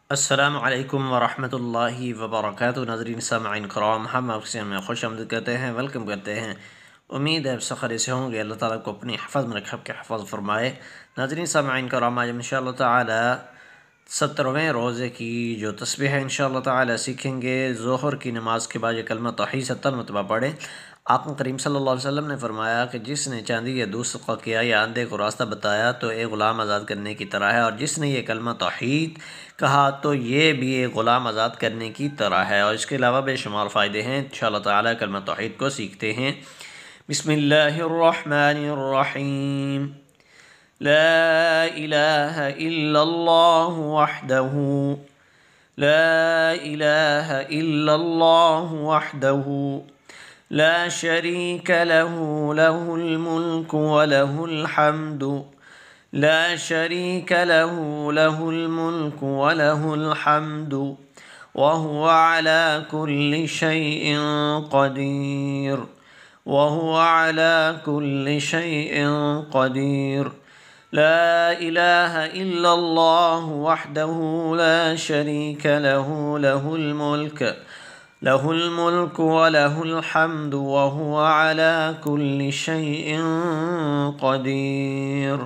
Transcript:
अस्सलामु अलैकुम वरहमतुल्लाहि वबरकातुहू। नाज़रीन सामईन कराम, हम आपसे में खुश आमदीद कहते हैं, वेलकम करते हैं। उम्मीद है सब खैरियत से होंगे। अल्लाह ताला को अपनी हिफ़ाज़त में रखे, आपके हिफ़ाज़त फरमाए। नाज़रीन सामईन कराम, आज हम इंशाअल्लाह ताला 70वें रोज़े की जो तस्बीह है इंशाअल्लाह ताला सीखेंगे। ज़ोहर की नमाज के बाद ये कलमा तौहीद 70 मरतबा पढ़ें। आक़ा करीम सल्लल्लाहु अलैहि वसल्लम ने फरमाया कि जिसने चांदी या दूध सदका किया या अंधे को रास्ता बताया तो एक ग़ुलाम आज़ाद करने की तरह है, और जिसने ये कलमा तौहीद कहा तो ये भी एक ग़ुलाम आज़ाद करने की तरह है। और इसके अलावा बेशुमार फ़ायदे हैं। इंशाअल्लाह ताला कलमा तौहीद को सीखते हैं। बिस्मिल्लाहिर्रहमानिर्रहीम। ला इलाहा इल्लल्लाहु वहदहू, ला इलाहा इल्लल्लाहु वहदहू, ला शरीक लहू, लहुल मुल्कु व लहुल हम्दु, ला शरीक लहू, लहुल मुल्कु व लहुल हम्दु, व हुवा अला कुल्लि शैइन क़दीर, व हुवा अला कुल्लि शैइन क़दीर। ला इलाहा इल्लल्लाहु वहदहू ला शरीक लहू, लहुल मुल्कु व लहुल हम्दु, व हुवा अला कुल्लि शैइन क़दीर।